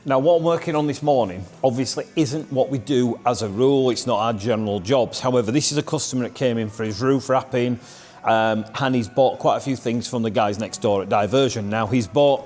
Now, what I'm working on this morning obviously isn't what we do as a rule. It's not our general jobs. However, this is a customer that came in for his roof wrapping, and he's bought quite a few things from the guys next door at Diversion. Now, he's bought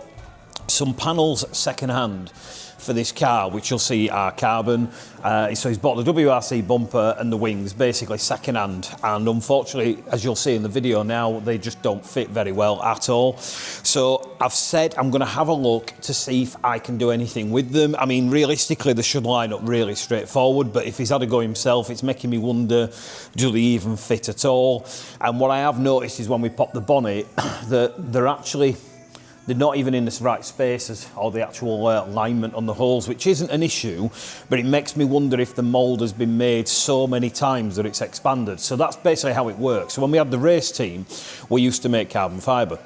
some panels second hand for this car, which you'll see are carbon. So he's bought the WRC bumper and the wings basically second hand, and unfortunately, as you'll see in the video now, they just don't fit very well at all. So I've said I'm going to have a look to see if I can do anything with them. I mean, realistically they should line up really straightforward, but if he's had a go himself, it's making me wonder, do they even fit at all? And what I have noticed is when we pop the bonnet that they're not even in the right spaces, or the actual alignment on the holes, which isn't an issue, but it makes me wonder if the mould has been made so many times that it's expanded. So that's basically how it works. So when we had the race team, we used to make carbon fibre.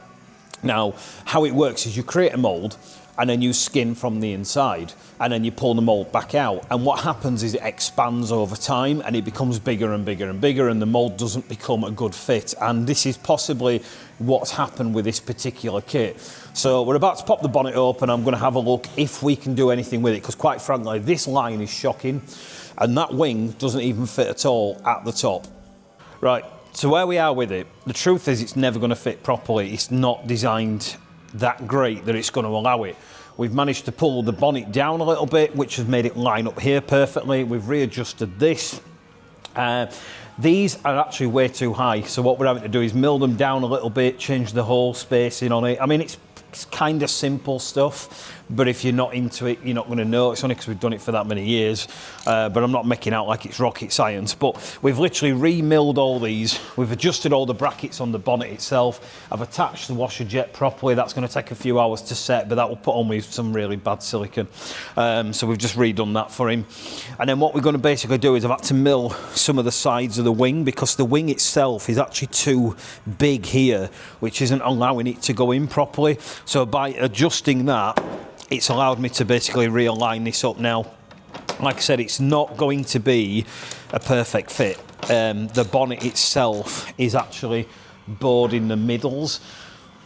Now, how it works is you create a mould, and then you skin from the inside, and then you pull the mould back out. And what happens is it expands over time, and it becomes bigger and bigger and bigger, and the mould doesn't become a good fit. And this is possibly what's happened with this particular kit. So we're about to pop the bonnet open. I'm going to have a look if we can do anything with it, because quite frankly, this line is shocking, and that wing doesn't even fit at all at the top. Right, so where we are with it, the truth is it's never going to fit properly. It's not designed that great that it's going to allow it. We've managed to pull the bonnet down a little bit, which has made it line up here perfectly. We've readjusted this. These are actually way too high, so what we're having to do is mill them down a little bit, change the hole spacing on it. I mean, it's kind of simple stuff, but if you're not into it, you're not going to know. It's only because we've done it for that many years, but I'm not making out like it's rocket science. But we've literally re-milled all these. We've adjusted all the brackets on the bonnet itself. I've attached the washer jet properly. That's going to take a few hours to set, but that will put on with some really bad silicone. So we've just redone that for him. And then what we're going to basically do is I've had to mill some of the sides of the wing, because the wing itself is actually too big here, which isn't allowing it to go in properly. So by adjusting that, it's allowed me to basically realign this up now. Like I said, it's not going to be a perfect fit. The bonnet itself is actually bowed in the middles.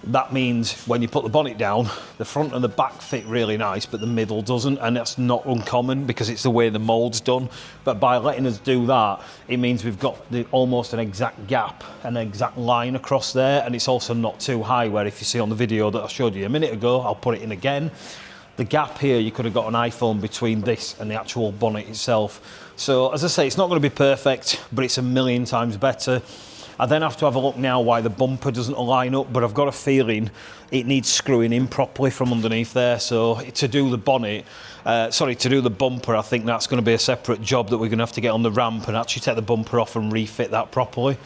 That means when you put the bonnet down, the front and the back fit really nice, but the middle doesn't, and that's not uncommon because it's the way the mould's done. But by letting us do that, it means we've got almost an exact gap, an exact line across there, and it's also not too high, where if you see on the video that I showed you a minute ago, I'll put it in again, the gap here, you could have got an iPhone between this and the actual bonnet itself. So as I say, it's not going to be perfect, but it's a million times better. I then have to have a look now why the bumper doesn't align up, but I've got a feeling it needs screwing in properly from underneath there. So to do the bonnet, to do the bumper, I think that's going to be a separate job that we're going to have to get on the ramp and actually take the bumper off and refit that properly.